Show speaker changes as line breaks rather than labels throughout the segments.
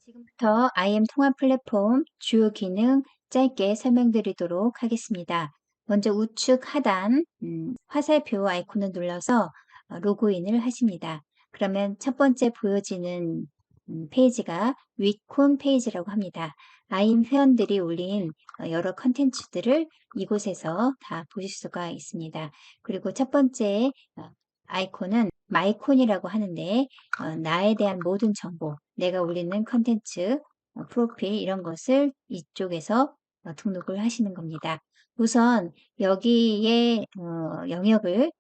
지금부터 IM 통합 플랫폼 주요 기능 짧게 설명드리도록 하겠습니다. 먼저 우측 하단 화살표 아이콘을 눌러서 로그인을 하십니다. 그러면 첫 번째 보여지는 페이지가 위콘 페이지라고 합니다. IM 회원들이 올린 여러 컨텐츠들을 이곳에서 다 보실 수가 있습니다. 그리고 첫 번째 아이콘은 마이콘이라고 하는데 나에 대한 모든 정보, 내가 올리는 컨텐츠, 프로필 이런 것을 이쪽에서 등록을 하시는 겁니다. 우선 여기에 영역을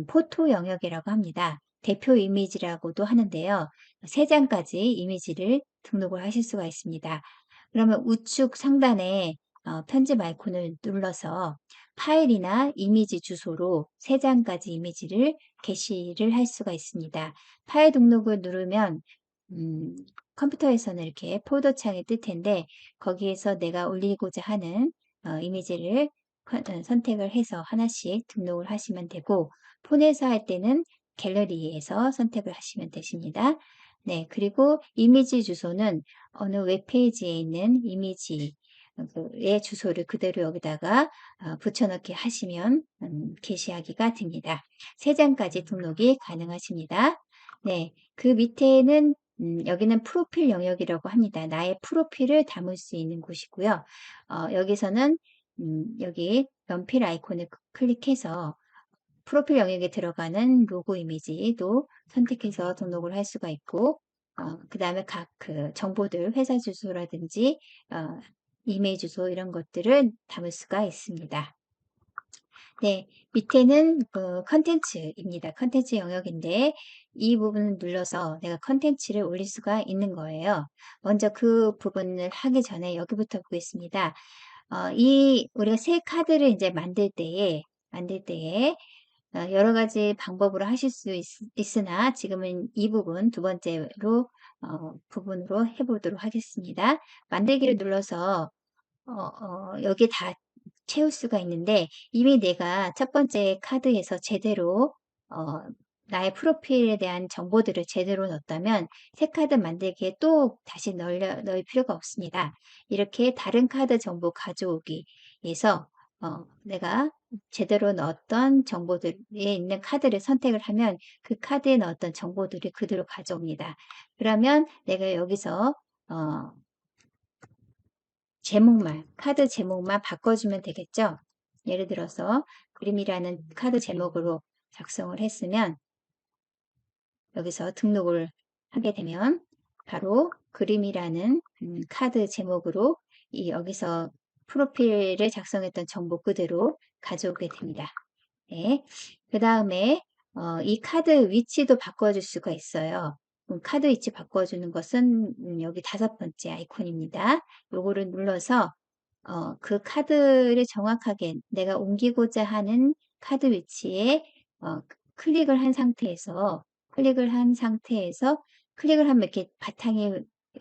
포토 영역이라고 합니다. 대표 이미지라고도 하는데요. 3장까지 이미지를 등록을 하실 수가 있습니다. 그러면 우측 상단에 편집 아이콘을 눌러서 파일이나 이미지 주소로 3장까지 이미지를 게시를 할 수가 있습니다. 파일 등록을 누르면 컴퓨터에서는 이렇게 폴더 창이 뜰 텐데 거기에서 내가 올리고자 하는 이미지를 선택을 해서 하나씩 등록을 하시면 되고 폰에서 할 때는 갤러리에서 선택을 하시면 되십니다. 네, 그리고 이미지 주소는 어느 웹페이지에 있는 이미지의 주소를 그대로 여기다가 붙여넣기 하시면 게시하기가 됩니다. 3장까지 등록이 가능하십니다. 네, 그 밑에는 여기는 프로필 영역이라고 합니다. 나의 프로필을 담을 수 있는 곳이고요. 여기서는 여기 연필 아이콘을 클릭해서 프로필 영역에 들어가는 로고 이미지도 선택해서 등록을 할 수가 있고 그 다음에 각 그 정보들 회사 주소라든지 이메일 주소 이런 것들을 담을 수가 있습니다. 네, 밑에는 컨텐츠입니다. 컨텐츠 영역인데 이 부분을 눌러서 내가 컨텐츠를 올릴 수가 있는 거예요. 먼저 그 부분을 하기 전에 여기부터 보겠습니다. 우리가 새 카드를 이제 만들 때에 여러 가지 방법으로 하실 수 있으나 지금은 이 부분 두 번째로 부분으로 해보도록 하겠습니다. 만들기를 눌러서 여기 다 채울 수가 있는데 이미 내가 첫 번째 카드에서 제대로 나의 프로필에 대한 정보들을 제대로 넣었다면 새 카드 만들기에 또 다시 넣을 필요가 없습니다. 이렇게 다른 카드 정보 가져오기에서 내가 제대로 넣었던 정보들에 있는 카드를 선택을 하면 그 카드에 넣었던 정보들이 그대로 가져옵니다. 그러면 내가 여기서 카드 제목만 바꿔주면 되겠죠? 예를 들어서 그림이라는 카드 제목으로 작성을 했으면 여기서 등록을 하게 되면 바로 그림이라는 카드 제목으로 여기서 프로필을 작성했던 정보 그대로 가져오게 됩니다. 네. 그 다음에 이 카드 위치도 바꿔줄 수가 있어요. 카드 위치 바꿔주는 것은 여기 5번째 아이콘입니다. 요거를 눌러서 그 카드를 정확하게 내가 옮기고자 하는 카드 위치에 클릭을 한 상태에서 클릭을 하면 이렇게 바탕이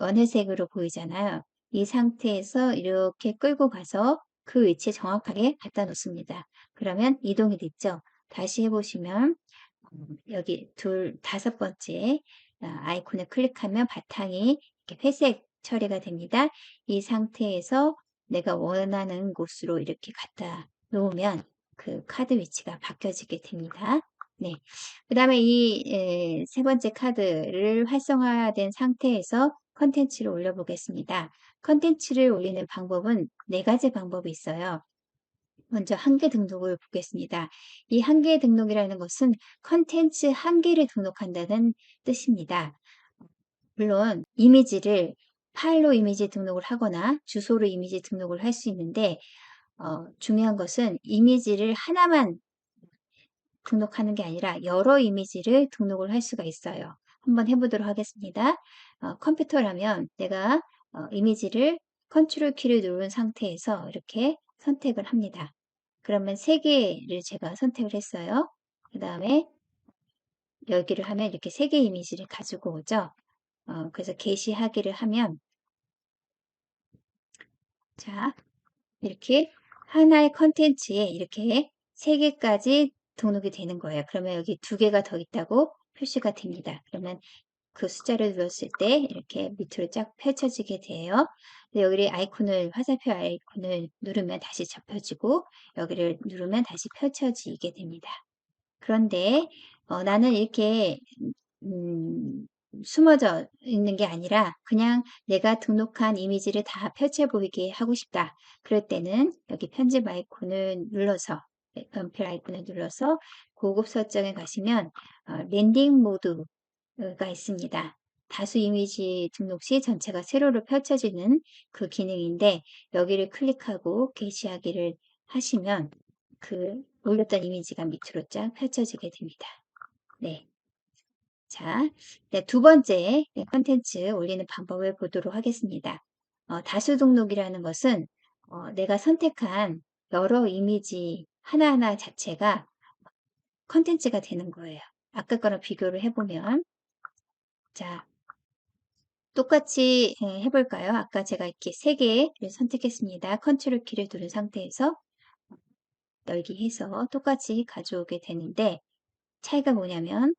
연회색으로 보이잖아요. 이 상태에서 이렇게 끌고 가서 그 위치에 정확하게 갖다 놓습니다. 그러면 이동이 됐죠. 다시 해보시면 여기 5번째 아이콘을 클릭하면 바탕이 이렇게 회색 처리가 됩니다. 이 상태에서 내가 원하는 곳으로 이렇게 갖다 놓으면 그 카드 위치가 바뀌어지게 됩니다. 네. 그 다음에 이 3번째 카드를 활성화된 상태에서 컨텐츠를 올려보겠습니다. 컨텐츠를 올리는 방법은 4가지 방법이 있어요. 먼저 한개 등록을 보겠습니다. 이 한개 등록이라는 것은 컨텐츠 한개를 등록한다는 뜻입니다. 물론 파일로 이미지 등록을 하거나 주소로 이미지 등록을 할 수 있는데 중요한 것은 이미지를 하나만 등록하는 게 아니라 여러 이미지를 등록을 할 수가 있어요. 한번 해보도록 하겠습니다. 컴퓨터라면 내가 이미지를 컨트롤 키를 누른 상태에서 이렇게 선택을 합니다. 그러면 3개를 제가 선택을 했어요. 그 다음에 여기를 하면 이렇게 3개 이미지를 가지고 오죠. 그래서 게시하기를 하면 자 이렇게 하나의 컨텐츠에 이렇게 3개까지 등록이 되는 거예요. 그러면 여기 2개가 더 있다고 표시가 됩니다. 그러면 그 숫자를 눌렀을 때 이렇게 밑으로 쫙 펼쳐지게 돼요. 여기 아이콘을 화살표 아이콘을 누르면 다시 접혀지고 여기를 누르면 다시 펼쳐지게 됩니다. 그런데 나는 이렇게 음 숨어져 있는 게 아니라 그냥 내가 등록한 이미지를 다 펼쳐 보이게 하고 싶다. 그럴 때는 여기 편집 아이콘을 눌러서 연필 아이콘을 눌러서 고급 설정에 가시면 랜딩 모드가 있습니다. 다수 이미지 등록 시 전체가 세로로 펼쳐지는 그 기능인데 여기를 클릭하고 게시하기를 하시면 그 올렸던 이미지가 밑으로 쫙 펼쳐지게 됩니다. 네. 자, 네, 두 번째 콘텐츠 올리는 방법을 보도록 하겠습니다. 다수 등록이라는 것은 내가 선택한 여러 이미지 하나하나 자체가 콘텐츠가 되는 거예요. 아까 거랑 비교를 해보면 자, 똑같이 해볼까요? 아까 제가 이렇게 세 개를 선택했습니다. 컨트롤 키를 누른 상태에서 열기 해서 똑같이 가져오게 되는데 차이가 뭐냐면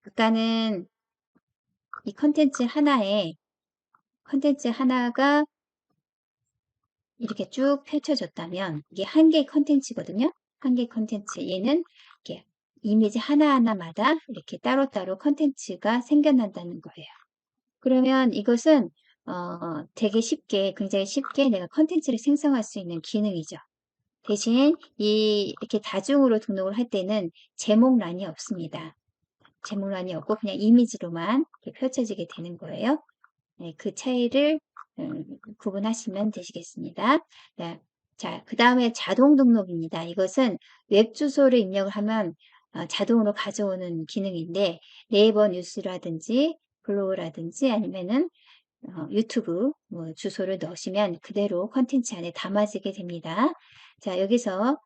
아까는 이 컨텐츠 하나가 이렇게 쭉 펼쳐졌다면 이게 한 개의 컨텐츠거든요. 한 개의 컨텐츠. 얘는 이렇게 이미지 하나하나마다 이렇게 따로따로 컨텐츠가 생겨난다는 거예요. 그러면 이것은 되게 쉽게, 굉장히 쉽게 내가 컨텐츠를 생성할 수 있는 기능이죠. 대신 이렇게 다중으로 등록을 할 때는 제목란이 없습니다. 제목란이 없고 그냥 이미지로만 이렇게 펼쳐지게 되는 거예요. 네, 그 차이를 구분하시면 되시겠습니다. 네, 자, 그 다음에 자동 등록입니다. 이것은 웹 주소를 입력을 하면 자동으로 가져오는 기능인데 네이버 뉴스라든지 블로그라든지 아니면은 유튜브 뭐 주소를 넣으시면 그대로 컨텐츠 안에 담아지게 됩니다. 자, 여기서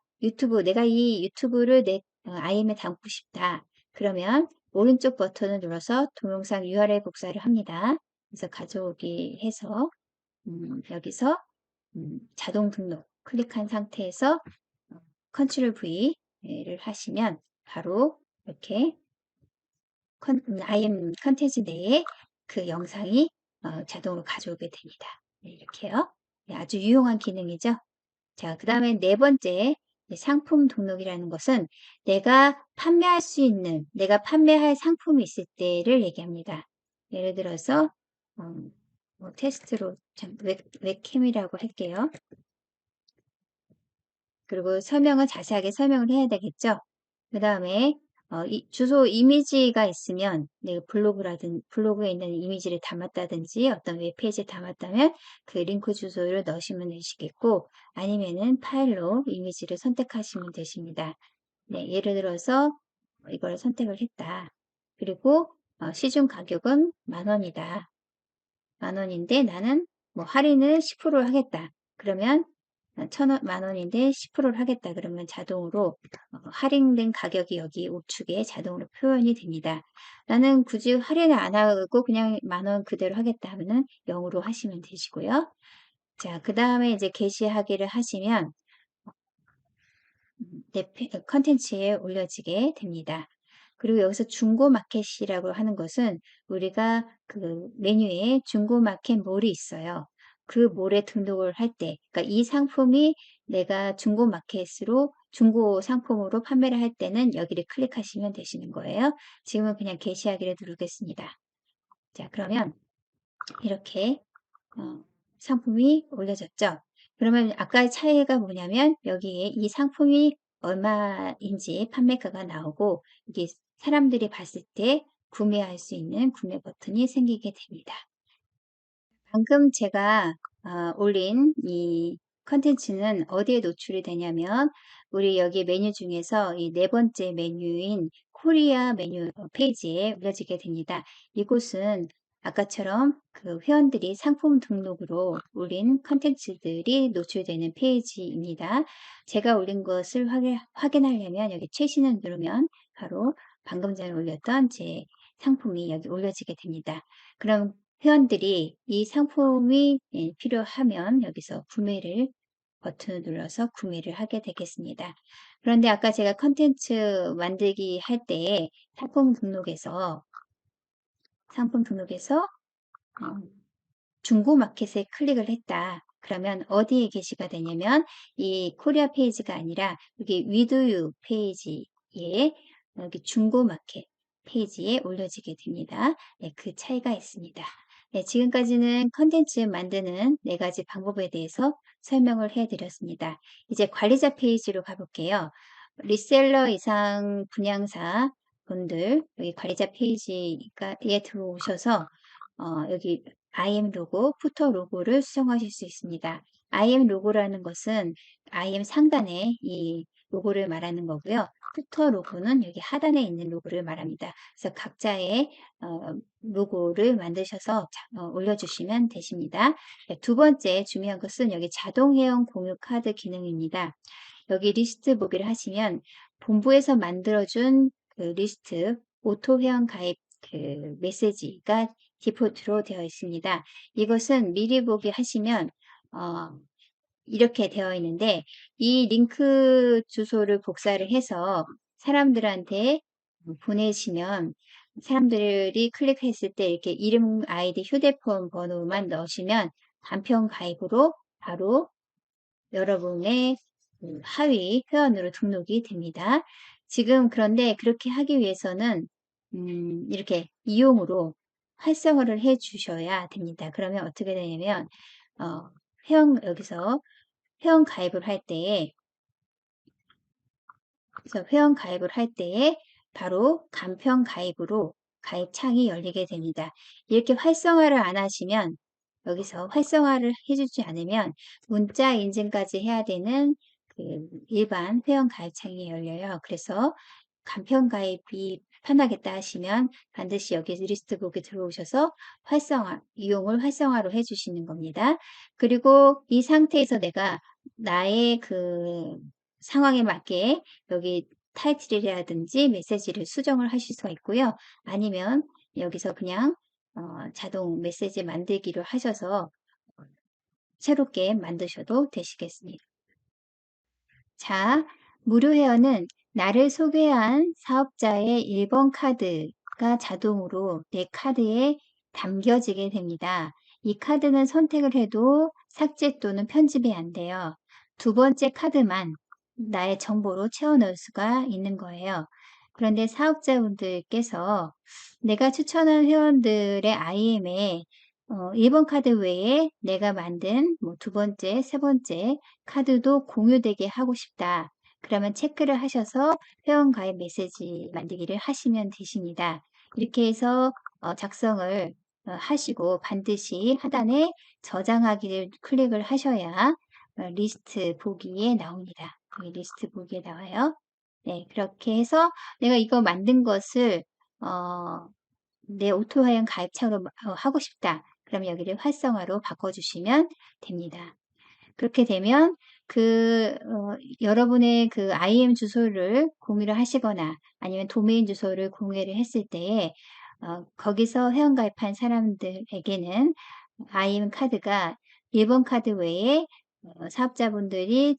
내가 이 유튜브를 내 IM에 담고 싶다. 그러면 오른쪽 버튼을 눌러서 동영상 URL 복사를 합니다. 그래서 가져오기 해서 여기서 자동 등록 클릭한 상태에서 컨트롤 V를 하시면 바로 이렇게 IM 컨텐츠 내에 그 영상이 자동으로 가져오게 됩니다. 네, 이렇게요. 네, 아주 유용한 기능이죠. 자, 그 다음에 네 번째 상품 등록이라는 것은 내가 판매할 상품이 있을 때를 얘기합니다. 예를 들어서 뭐 테스트로 웹캠이라고 할게요. 그리고 자세하게 설명을 해야 되겠죠. 그 다음에 주소 이미지가 있으면 내가 블로그에 있는 이미지를 담았다든지 어떤 웹페이지에 담았다면 그 링크 주소를 넣으시면 되시겠고 아니면은 파일로 이미지를 선택하시면 되십니다. 네, 예를 들어서 이걸 선택을 했다. 그리고 시중 가격은 10,000원이다. 10,000원인데 나는 뭐 할인을 10%를 하겠다. 그러면 10,000원인데 10%를 하겠다. 그러면 자동으로 할인된 가격이 여기 우측에 자동으로 표현이 됩니다. 나는 굳이 할인을 안 하고 그냥 10,000원 그대로 하겠다 하면은 0으로 하시면 되시고요. 자, 그 다음에 이제 게시하기를 하시면 컨텐츠에 올려지게 됩니다. 그리고 여기서 중고 마켓이라고 하는 것은 우리가 그 메뉴에 중고 마켓 몰이 있어요. 그 몰에 등록을 할 때, 그러니까 이 상품이 내가 중고 마켓으로 중고 상품으로 판매를 할 때는 여기를 클릭하시면 되시는 거예요. 지금은 그냥 게시하기를 누르겠습니다. 자, 그러면 이렇게 상품이 올려졌죠. 그러면 아까의 차이가 뭐냐면 여기에 이 상품이 얼마인지 판매가가 나오고 이게 사람들이 봤을 때 구매할 수 있는 구매 버튼이 생기게 됩니다. 방금 제가 올린 이 컨텐츠는 어디에 노출이 되냐면 우리 여기 메뉴 중에서 이 네 번째 메뉴인 코리아 메뉴 페이지에 올려지게 됩니다. 이곳은 아까처럼 그 회원들이 상품 등록으로 올린 컨텐츠들이 노출되는 페이지입니다. 제가 올린 것을 확인하려면 여기 최신을 누르면 바로 방금 전에 올렸던 제 상품이 여기 올려지게 됩니다. 그럼 회원들이 이 상품이 필요하면 여기서 구매를 버튼을 눌러서 구매를 하게 되겠습니다. 그런데 아까 제가 컨텐츠 만들기 할 때 상품 등록에서 상품 등록에서 중고마켓에 클릭을 했다. 그러면 어디에 게시가 되냐면 이 코리아 페이지가 아니라 여기 위드유 페이지에 여기 중고마켓 페이지에 올려지게 됩니다. 네, 그 차이가 있습니다. 네, 지금까지는 컨텐츠 만드는 4가지 방법에 대해서 설명을 해드렸습니다. 이제 관리자 페이지로 가볼게요. 리셀러 이상 분양사 분들 여기 관리자 페이지에 들어오셔서 여기 IM 로고, 푸터 로고를 수정하실 수 있습니다. IM 로고라는 것은 IM 상단에 이 로고를 말하는 거고요. 푸터 로고는 여기 하단에 있는 로고를 말합니다. 그래서 각자의 로고를 만드셔서 올려주시면 되십니다. 네, 두 번째 중요한 것은 여기 자동 회원 공유 카드 기능입니다. 여기 리스트 보기를 하시면 본부에서 만들어준 그 리스트 오토 회원 가입 그 메시지가 디폴트로 되어 있습니다. 이것은 미리 보기 하시면 이렇게 되어 있는데 이 링크 주소를 복사를 해서 사람들한테 보내시면 사람들이 클릭했을 때 이렇게 이름, 아이디, 휴대폰 번호만 넣으시면 간편 가입으로 바로 여러분의 하위 회원으로 등록이 됩니다. 지금 그런데 그렇게 하기 위해서는 이렇게 이용으로 활성화를 해 주셔야 됩니다. 그러면 어떻게 되냐면 여기서 회원 가입을 할 때에 바로 간편 가입으로 가입 창이 열리게 됩니다. 이렇게 활성화를 안 하시면 여기서 활성화를 해주지 않으면 문자 인증까지 해야 되는 그 일반 회원 가입 창이 열려요. 그래서 간편 가입이 편하겠다 하시면 반드시 여기 리스트 북에 들어오셔서 이용을 활성화로 해주시는 겁니다. 그리고 이 상태에서 내가 나의 그 상황에 맞게 여기 타이틀이라든지 메시지를 수정을 하실 수가 있고요. 아니면 여기서 그냥 자동 메시지 만들기를 하셔서 새롭게 만드셔도 되시겠습니다. 자, 무료 회원은 나를 소개한 사업자의 1번 카드가 자동으로 내 카드에 담겨지게 됩니다. 이 카드는 선택을 해도 삭제 또는 편집이 안 돼요. 두 번째 카드만 나의 정보로 채워 넣을 수가 있는 거예요. 그런데 사업자분들께서 내가 추천한 회원들의 IM에 1번 카드 외에 내가 만든 두 번째, 세 번째 카드도 공유되게 하고 싶다. 그러면 체크를 하셔서 회원 가입 메시지 만들기를 하시면 되십니다. 이렇게 해서 작성을 하시고 반드시 하단에 저장하기를 클릭을 하셔야 리스트 보기에 나옵니다. 여기 리스트 보기에 나와요. 네, 그렇게 해서 내가 이거 만든 것을 내 오토회원 가입창으로 하고 싶다. 그럼 여기를 활성화로 바꿔주시면 됩니다. 그렇게 되면 여러분의 그 IM 주소를 공유를 하시거나 아니면 도메인 주소를 공유를 했을 때에 거기서 회원 가입한 사람들에게는 IM 카드가 1번 카드 외에 사업자분들이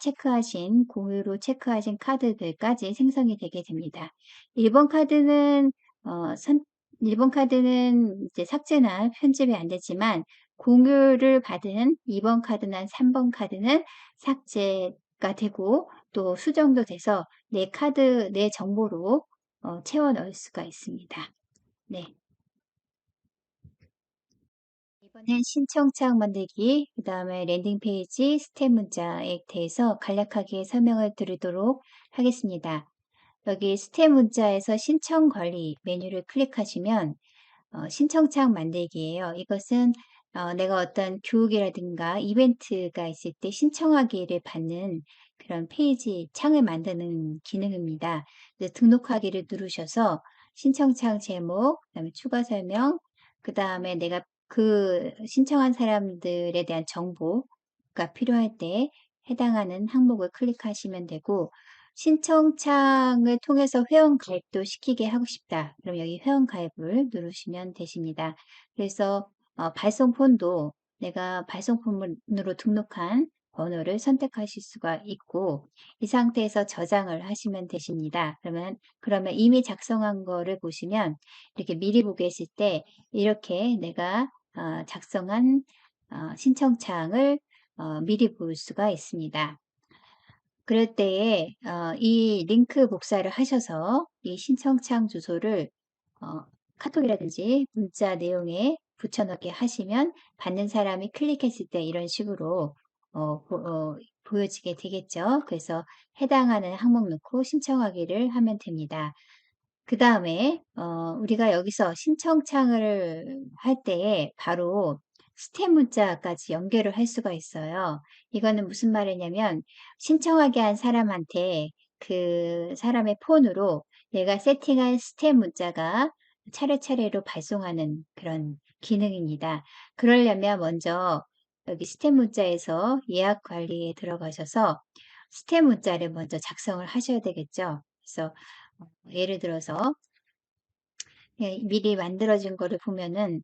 공유로 체크하신 카드들까지 생성이 되게 됩니다. 1번 카드는 어, 선, 1번 카드는 이제 삭제나 편집이 안 되지만 공유를 받은 2번 카드나 3번 카드는 삭제가 되고 또 수정도 돼서 내 정보로 채워 넣을 수가 있습니다. 네. 이번엔 신청창 만들기, 그 다음에 랜딩 페이지, 스텝 문자에 대해서 간략하게 설명을 드리도록 하겠습니다. 여기 스텝 문자에서 신청 관리 메뉴를 클릭하시면 신청창 만들기예요. 이것은 내가 어떤 교육이라든가 이벤트가 있을 때 신청하기를 받는 그런 페이지 창을 만드는 기능입니다. 등록하기를 누르셔서 신청창 제목, 그다음에 추가 설명, 그 다음에 내가 그 신청한 사람들에 대한 정보가 필요할 때 해당하는 항목을 클릭하시면 되고 신청창을 통해서 회원 가입도 시키게 하고 싶다. 그럼 여기 회원 가입을 누르시면 되십니다. 그래서 발송폰도 내가 발송폰으로 등록한 번호를 선택하실 수가 있고 이 상태에서 저장을 하시면 되십니다. 그러면 이미 작성한 거를 보시면 이렇게 미리 보게 했을 때 이렇게 내가 작성한 신청창을 미리 볼 수가 있습니다. 그럴 때에 이 링크 복사를 하셔서 이 신청창 주소를 카톡이라든지 문자 내용에 붙여넣기 하시면 받는 사람이 클릭했을 때 이런 식으로 보여지게 되겠죠. 그래서 해당하는 항목 넣고 신청하기를 하면 됩니다. 그 다음에 우리가 여기서 신청창을 할 때에 바로 스텝 문자까지 연결을 할 수가 있어요. 이거는 무슨 말이냐면 신청하게 한 사람한테 그 사람의 폰으로 내가 세팅한 스텝 문자가 차례차례로 발송하는 그런 기능입니다. 그러려면 먼저 여기 스텝 문자에서 예약 관리에 들어가셔서 스텝 문자를 먼저 작성을 하셔야 되겠죠. 그래서 예를 들어서 미리 만들어진 거를 보면은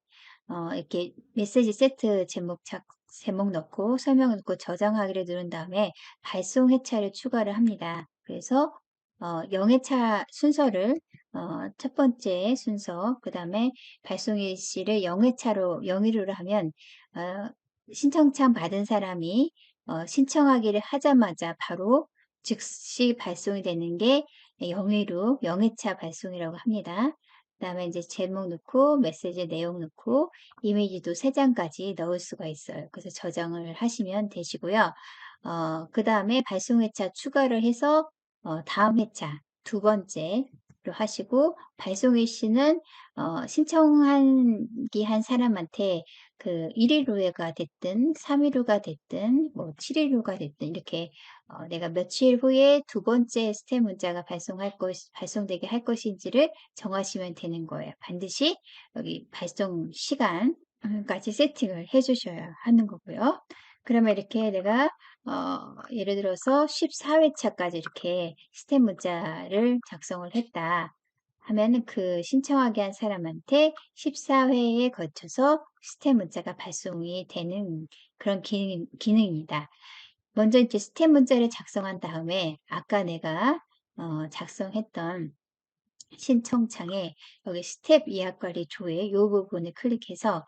이렇게 메시지 세트 제목 넣고 설명 넣고 저장하기를 누른 다음에 발송 회차를 추가를 합니다. 그래서 0회차 순서를 첫 번째 순서 그 다음에 발송 일시를 0회차로 0일로 하면 신청창 받은 사람이 신청하기를 하자마자 바로 즉시 발송이 되는 게 0회로 0회차 발송이라고 합니다. 그 다음에 이제 제목 넣고 메시지 내용 넣고 이미지도 3장까지 넣을 수가 있어요. 그래서 저장을 하시면 되시고요. 그 다음에 발송 회차 추가를 해서 다음 회차 두 번째로 하시고 발송 일시는 신청하기 한 사람한테 그 1일후가 됐든 3일후가 됐든 뭐 7일후가 됐든 이렇게 내가 며칠 후에 두 번째 스텝 문자가 발송되게 할 것인지를 정하시면 되는 거예요. 반드시 여기 발송 시간까지 세팅을 해 주셔야 하는 거고요. 그러면 이렇게 내가 예를 들어서 14회차까지 이렇게 스텝 문자를 작성을 했다 하면은 그 신청하게 한 사람한테 14회에 거쳐서 스텝 문자가 발송이 되는 그런 기능입니다. 먼저 이제 스텝 문자를 작성한 다음에 아까 내가 작성했던 신청창에 여기 스텝 예약 관리 조회 이 부분을 클릭해서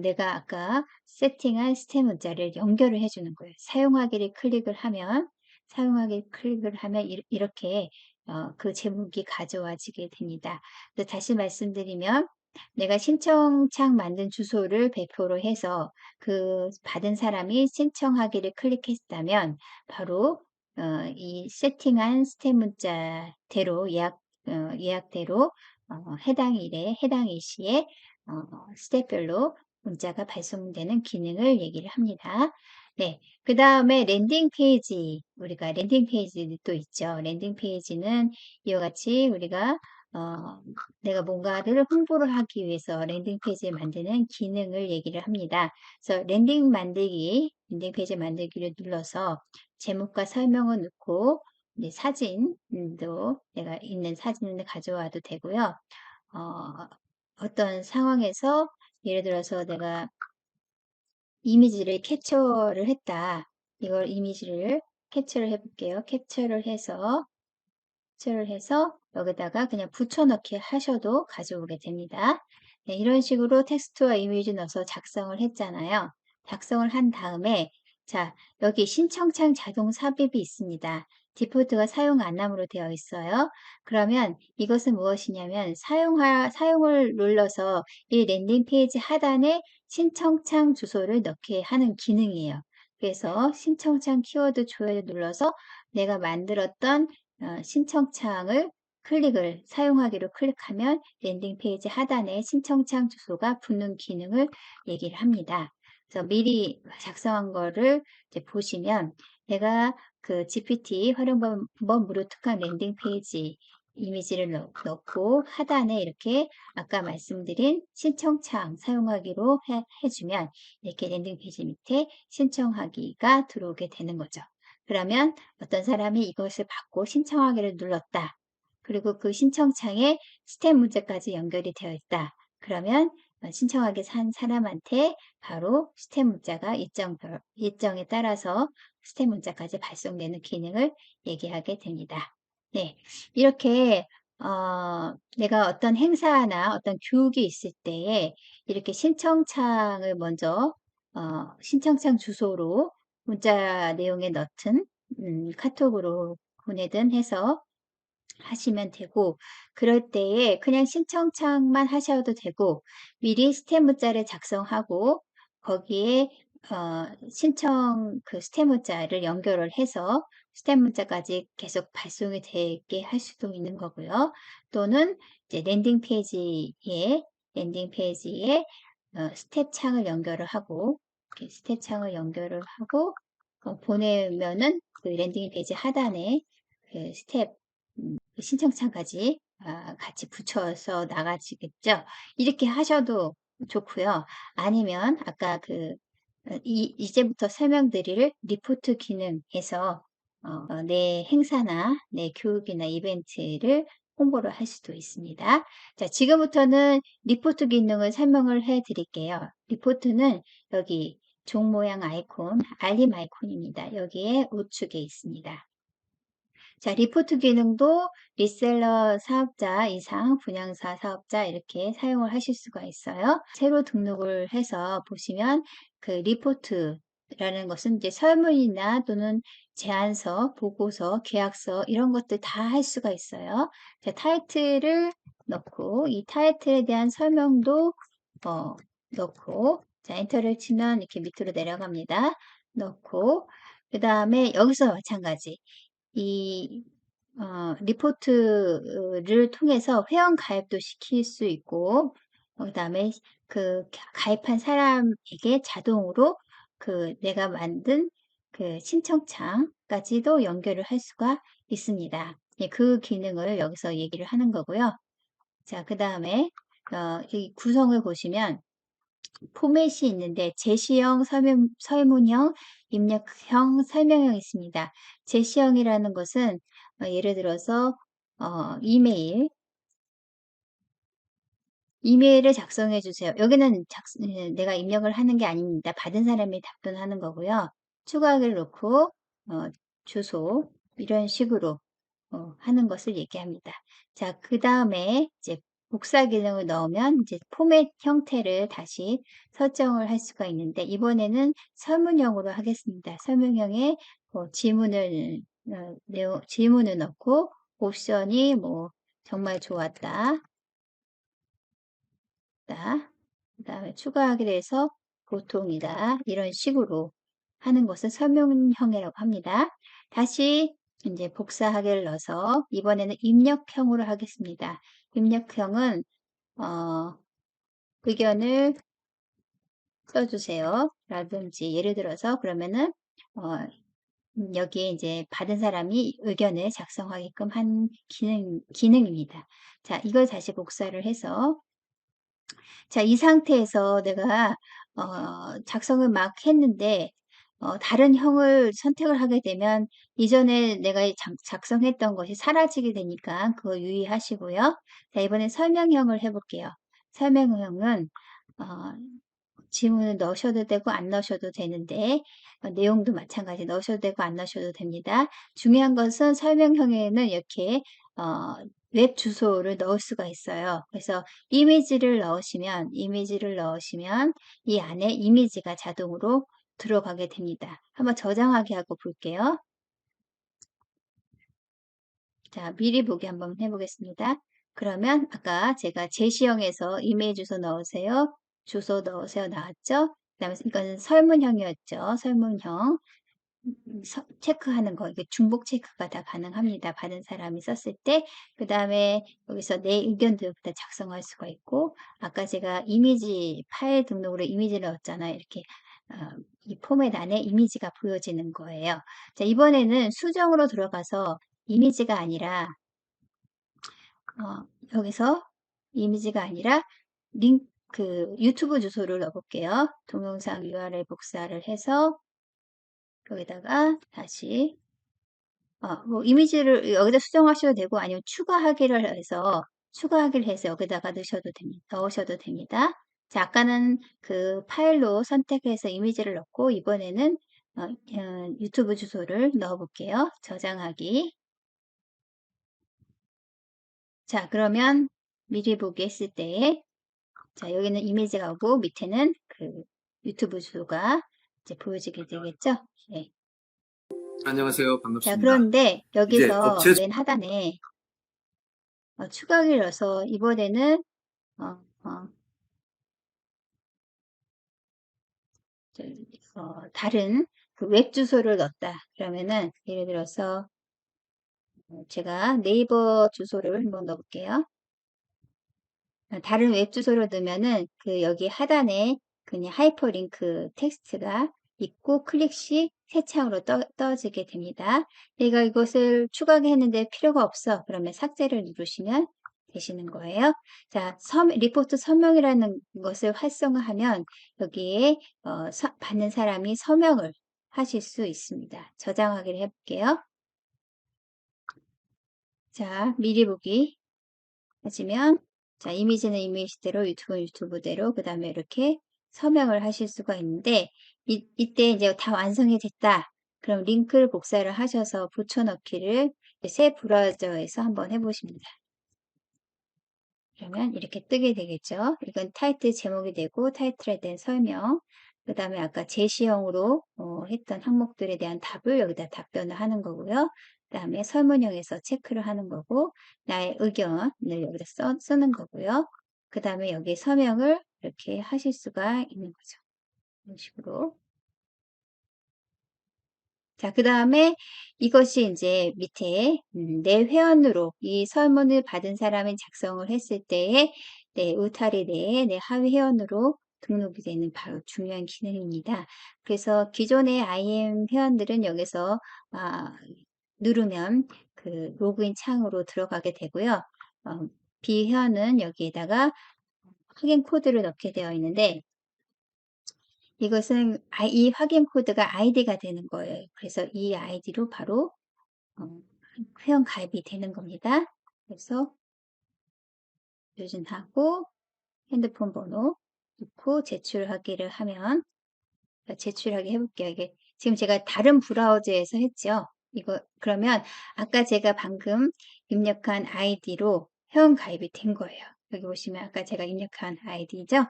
내가 아까 세팅한 스텝 문자를 연결을 해주는 거예요. 사용하기를 클릭을 하면 이렇게 그 제목이 가져와지게 됩니다. 다시 말씀드리면 내가 신청창 만든 주소를 배포로 해서 그 받은 사람이 신청하기를 클릭했다면 바로 이 세팅한 스텝 문자대로 예약대로 해당 일에 해당 일시에 스텝별로 문자가 발송되는 기능을 얘기를 합니다. 네, 그 다음에 랜딩 페이지 우리가 랜딩 페이지도 있죠. 랜딩 페이지는 이와 같이 우리가 내가 뭔가를 홍보를 하기 위해서 랜딩 페이지를 만드는 기능을 얘기를 합니다. 그래서 랜딩 페이지 만들기를 눌러서 제목과 설명을 넣고 사진도 내가 있는 사진을 가져와도 되고요. 어떤 상황에서 예를 들어서 내가 이미지를 캡처를 했다. 이걸 이미지를 캡처를 해볼게요. 캡처를 해서 여기다가 그냥 붙여넣기 하셔도 가져오게 됩니다. 네, 이런 식으로 텍스트와 이미지 넣어서 작성을 했잖아요. 작성을 한 다음에 자 여기 신청창 자동 삽입이 있습니다. 디폴트가 사용 안남으로 되어 있어요. 그러면 이것은 무엇이냐면 사용을 눌러서 이 랜딩 페이지 하단에 신청창 주소를 넣게 하는 기능이에요. 그래서 신청창 키워드 조회를 눌러서 내가 만들었던 신청창을 사용하기로 클릭하면 랜딩 페이지 하단에 신청창 주소가 붙는 기능을 얘기를 합니다. 그래서 미리 작성한 거를 이제 보시면 내가 그 GPT 활용법 무료 특강 랜딩 페이지 이미지를 넣고 하단에 이렇게 아까 말씀드린 신청창 사용하기로 해주면 이렇게 랜딩 페이지 밑에 신청하기가 들어오게 되는 거죠. 그러면 어떤 사람이 이것을 받고 신청하기를 눌렀다. 그리고 그 신청창에 스텝 문자까지 연결이 되어 있다. 그러면 신청하게 한 사람한테 바로 스탬 문자가 일정에 따라서 스탬 문자까지 발송되는 기능을 얘기하게 됩니다. 네, 이렇게 내가 어떤 행사나 어떤 교육이 있을 때에 이렇게 신청창을 먼저 신청창 주소로 문자 내용에 넣든 카톡으로 보내든 해서 하시면 되고, 그럴 때에 그냥 신청창만 하셔도 되고, 미리 스탬 문자를 작성하고 거기에 신청 그 스탬 문자를 연결을 해서 스탬 문자까지 계속 발송이 되게 할 수도 있는 거고요. 또는 이제 랜딩 페이지에 스텝 창을 연결을 하고, 이렇게 스텝 창을 연결을 하고 보내면은 그 랜딩 페이지 하단에 그 스텝 그 신청창까지 같이 붙여서 나가지겠죠. 이렇게 하셔도 좋고요. 아니면 아까 이제부터 설명드릴 리포트 기능에서 내 행사나 내 교육이나 이벤트를 홍보를 할 수도 있습니다. 자, 지금부터는 리포트 기능을 설명을 해 드릴게요. 리포트는 여기 종 모양 아이콘, 알림 아이콘입니다. 여기에 우측에 있습니다. 자, 리포트 기능도 리셀러 사업자 이상 분양사 사업자 이렇게 사용을 하실 수가 있어요. 새로 등록을 해서 보시면 그 리포트라는 것은 이제 설문이나 또는 제안서, 보고서, 계약서 이런 것들 다 할 수가 있어요. 자, 타이틀을 넣고 이 타이틀에 대한 설명도 넣고, 자, 엔터를 치면 이렇게 밑으로 내려갑니다. 넣고 그 다음에 여기서 마찬가지 이 리포트를 통해서 회원 가입도 시킬 수 있고, 그다음에 그 가입한 사람에게 자동으로 그 내가 만든 그 신청창까지도 연결을 할 수가 있습니다. 예, 그 기능을 여기서 얘기를 하는 거고요. 자, 그다음에 이 구성을 보시면 포맷이 있는데 제시형, 설문형, 입력형, 설명형이 있습니다. 제시형이라는 것은 예를 들어서 이메일을 작성해 주세요. 여기는 내가 입력을 하는 게 아닙니다. 받은 사람이 답변하는 거고요. 추가하기를 놓고 주소 이런 식으로 하는 것을 얘기합니다. 자, 그 다음에 이제 복사 기능을 넣으면 이제 포맷 형태를 다시 설정을 할 수가 있는데, 이번에는 설문형으로 하겠습니다. 설문형에 질문을 넣고 옵션이 뭐 정말 좋았다, 그 다음에 추가하기로 해서 보통이다, 이런 식으로 하는 것을 설문형이라고 합니다. 다시 이제 복사하기를 넣어서 이번에는 입력형으로 하겠습니다. 입력형은 의견을 써주세요 라든지, 예를 들어서 그러면은 여기에 이제 받은 사람이 의견을 작성하게끔 한 기능입니다. 자, 이걸 다시 복사를 해서, 자, 이 상태에서 내가 작성을 막 했는데 다른 형을 선택을 하게 되면 이전에 내가 작성했던 것이 사라지게 되니까 그거 유의하시고요. 자, 이번엔 설명형을 해볼게요. 설명형은 지문을 넣으셔도 되고 안 넣으셔도 되는데, 내용도 마찬가지 넣으셔도 되고 안 넣으셔도 됩니다. 중요한 것은 설명형에는 이렇게 웹 주소를 넣을 수가 있어요. 그래서 이미지를 넣으시면 이 안에 이미지가 자동으로 들어가게 됩니다. 한번 저장하기 하고 볼게요. 자, 미리 보기 한번 해보겠습니다. 그러면 아까 제가 제시형에서 이메일 주소 넣으세요, 주소 넣으세요 나왔죠? 그 다음에 이건 설문형이었죠. 설문형 체크하는 거, 이게 중복 체크가 다 가능합니다. 받은 사람이 썼을 때. 그 다음에 여기서 내 의견도 다 작성할 수가 있고, 아까 제가 이미지 파일 등록으로 이미지를 넣었잖아요. 이렇게 이 포맷 안에 이미지가 보여지는 거예요. 자, 이번에는 수정으로 들어가서 이미지가 아니라 여기서 이미지가 아니라 유튜브 주소를 넣어볼게요. 동영상 URL 복사를 해서 여기다가 다시 뭐 이미지를 여기다 수정하셔도 되고, 아니면 추가하기를 해서 여기다가 넣으셔도 됩니다. 자, 아까는 그 파일로 선택해서 이미지를 넣고 이번에는 유튜브 주소를 넣어 볼게요. 저장하기. 자, 그러면 미리 보기 했을 때에 자, 여기는 이미지가 오고 밑에는 그 유튜브 주소가 이제 보여지게 되겠죠? 네.
안녕하세요.
자,
반갑습니다.
그런데
이제
여기서
업체
맨 하단에 추가하기를 넣어서 이번에는 어, 어, 저, 다른 그 웹 주소를 넣었다. 그러면은 예를 들어서 제가 네이버 주소를 한번 넣어볼게요. 다른 웹 주소를 넣으면은 그 여기 하단에 그냥 하이퍼링크 텍스트가 있고 클릭 시 새 창으로 떠지게 됩니다. 내가 이것을 추가하게 했는데 필요가 없어. 그러면 삭제를 누르시면 되시는 거예요. 자, 리포트 서명이라는 것을 활성화하면 여기에 받는 사람이 서명을 하실 수 있습니다. 저장하기를 해볼게요. 자, 미리 보기 하시면 자, 이미지는 이미지대로, 유튜브는 유튜브대로, 그 다음에 이렇게 서명을 하실 수가 있는데, 이때 이제 다 완성이 됐다. 그럼 링크를 복사를 하셔서 붙여넣기를 새 브라우저에서 한번 해보십니다. 그러면 이렇게 뜨게 되겠죠. 이건 타이틀 제목이 되고, 타이틀에 대한 설명, 그 다음에 아까 제시형으로 했던 항목들에 대한 답을 여기다 답변을 하는 거고요. 그 다음에 설문형에서 체크를 하는 거고, 나의 의견을 여기다 쓰는 거고요. 그 다음에 여기 서명을 이렇게 하실 수가 있는 거죠. 이런 식으로. 자, 그 다음에 이것이 이제 밑에 내 회원으로 이 설문을 받은 사람이 작성을 했을 때에 내 울타리 내에 내 하위 회원으로 등록이 되는 바로 중요한 기능입니다. 그래서 기존의 IM 회원들은 여기서 누르면 그 로그인 창으로 들어가게 되고요. 비회원은 여기에다가 확인 코드를 넣게 되어 있는데 이것은 이 확인 코드가 아이디가 되는 거예요. 그래서 이 아이디로 바로 회원 가입이 되는 겁니다. 그래서 요즘하고 핸드폰 번호 넣고 제출하기를 하면 제출하기 해볼게요. 이게 지금 제가 다른 브라우저에서 했죠. 이거 그러면 아까 제가 방금 입력한 아이디로 회원 가입이 된 거예요. 여기 보시면 아까 제가 입력한 아이디죠.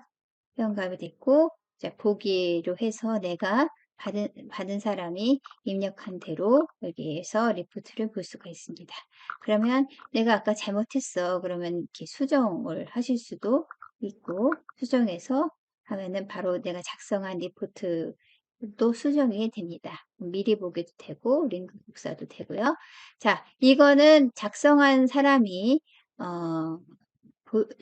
회원 가입이 됐고 자, 보기로 해서 내가 받은 사람이 입력한 대로 여기에서 리포트를 볼 수가 있습니다. 그러면 내가 아까 잘못했어. 그러면 이렇게 수정을 하실 수도 있고 수정해서 하면은 바로 내가 작성한 리포트도 수정이 됩니다. 미리 보기도 되고 링크 복사도 되고요. 자, 이거는 작성한 사람이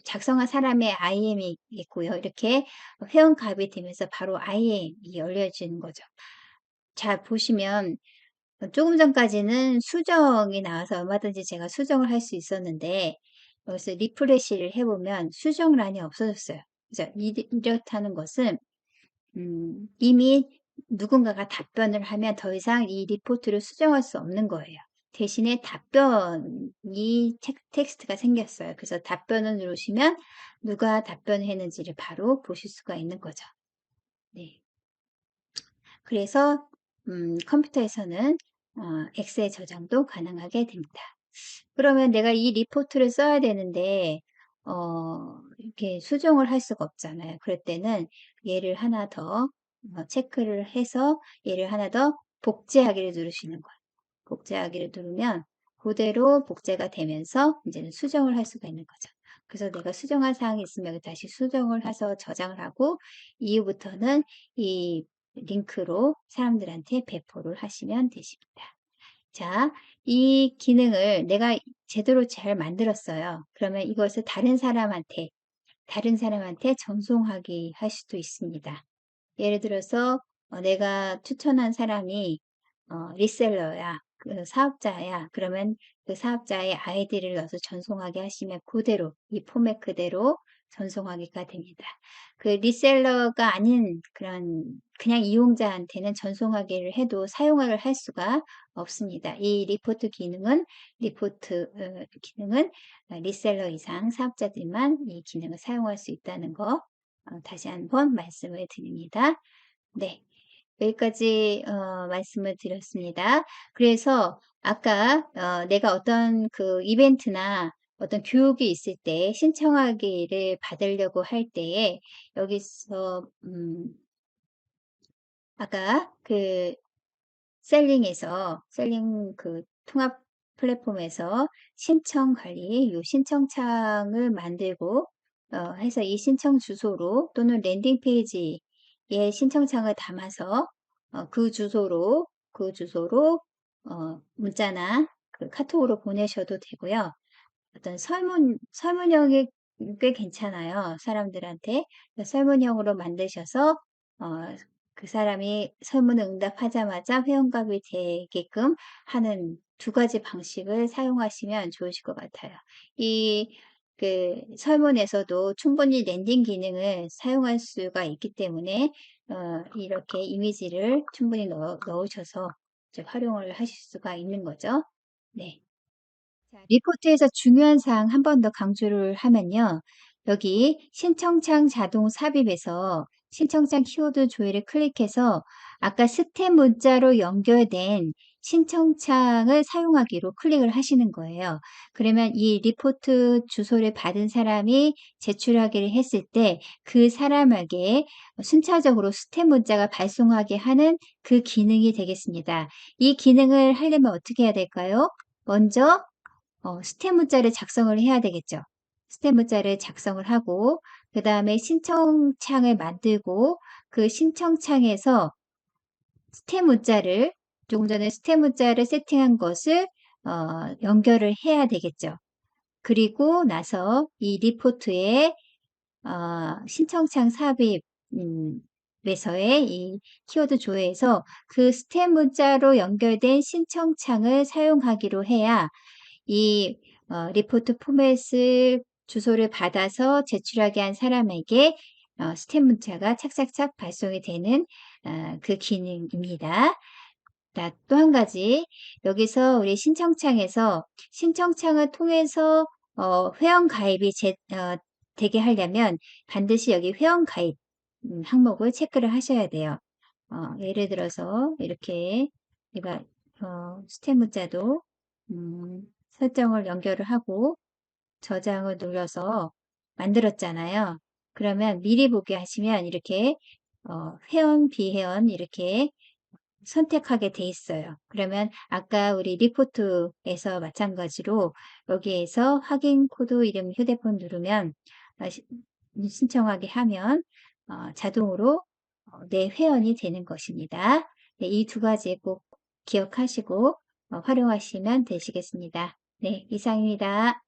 작성한 사람의 IM이 있고요. 이렇게 회원 가입이 되면서 바로 IM이 열려지는 거죠. 자, 보시면 조금 전까지는 수정이 나와서 얼마든지 제가 수정을 할 수 있었는데 여기서 리프레시를 해보면 수정란이 없어졌어요. 그죠? 이렇다는 것은 이미 누군가가 답변을 하면 더 이상 이 리포트를 수정할 수 없는 거예요. 대신에 답변이 텍스트가 생겼어요. 그래서 답변을 누르시면 누가 답변했는지를 바로 보실 수가 있는 거죠. 네. 그래서 컴퓨터에서는 엑셀 저장도 가능하게 됩니다. 그러면 내가 이 리포트를 써야 되는데 이렇게 수정을 할 수가 없잖아요. 그럴 때는 얘를 하나 더 체크를 해서 얘를 하나 더 복제하기를 누르시는 거예요. 복제하기를 누르면 그대로 복제가 되면서 이제는 수정을 할 수가 있는 거죠. 그래서 내가 수정할 사항이 있으면 여기 다시 수정을 해서 저장을 하고 이후부터는 이 링크로 사람들한테 배포를 하시면 되십니다. 자, 이 기능을 내가 제대로 잘 만들었어요. 그러면 이것을 다른 사람한테 전송하기 할 수도 있습니다. 예를 들어서 내가 추천한 사람이 리셀러야, 그 사업자야. 그러면 그 사업자의 아이디를 넣어서 전송하게 하시면 그대로 이 포맷 그대로 전송하기가 됩니다. 그 리셀러가 아닌 그냥 이용자한테는 전송하기를 해도 사용을 할 수가 없습니다. 이 리포트 기능은 리셀러 이상 사업자들만 이 기능을 사용할 수 있다는 거 다시 한번 말씀을 드립니다. 네. 여기까지 말씀을 드렸습니다. 그래서 아까 내가 어떤 그 이벤트나 어떤 교육이 있을 때 신청하기를 받으려고 할 때에 여기서 아까 그 셀링 그 통합 플랫폼에서 신청 관리 요 신청창을 만들고 해서 이 신청 주소로 또는 랜딩 페이지에 신청창을 담아서 그 주소로 문자나 그 카톡으로 보내셔도 되고요. 어떤 설문형이 꽤 괜찮아요, 사람들한테. 설문형으로 만드셔서 어 그 사람이 설문에 응답하자마자 회원가입이 되게끔 하는 두 가지 방식을 사용하시면 좋으실 것 같아요. 이 설문에서도 충분히 랜딩 기능을 사용할 수가 있기 때문에 이렇게 이미지를 충분히 넣으셔서 이제 활용을 하실 수가 있는 거죠. 네. 자, 리포트에서 중요한 사항 한 번 더 강조를 하면요. 여기 신청창 자동 삽입에서 신청창 키워드 조회를 클릭해서 아까 스텝 문자로 연결된 신청창을 사용하기로 클릭을 하시는 거예요. 그러면 이 리포트 주소를 받은 사람이 제출하기를 했을 때 그 사람에게 순차적으로 스텝 문자가 발송하게 하는 그 기능이 되겠습니다. 이 기능을 하려면 어떻게 해야 될까요? 먼저 스텝 문자를 작성을 해야 되겠죠. 스텝 문자를 작성을 하고 그 다음에 신청창을 만들고 그 신청창에서 스텝 문자를 조금 전에 스텝 문자를 세팅한 것을 연결을 해야 되겠죠. 그리고 나서 이 리포트에 신청창 삽입 에서의 이 키워드 조회에서 그 스텝 문자로 연결된 신청창을 사용하기로 해야 이 리포트 포맷을 주소를 받아서 제출하게 한 사람에게 스텝 문자가 착착착 발송이 되는 그 기능입니다. 또 한 가지 여기서 우리 신청창에서 신청창을 통해서 회원 가입이 되게 하려면 반드시 여기 회원 가입 항목을 체크를 하셔야 돼요. 예를 들어서 이렇게 내가 스텝 문자도 설정을 연결을 하고 저장을 눌러서 만들었잖아요. 그러면 미리 보기 하시면 이렇게 회원, 비회원 이렇게 선택하게 돼 있어요. 그러면 아까 우리 리포트에서 마찬가지로 여기에서 확인 코드 이름 휴대폰 누르면 신청하게 하면 자동으로 내 회원이 되는 것입니다. 네, 이 두 가지 꼭 기억하시고 활용하시면 되시겠습니다. 네, 이상입니다.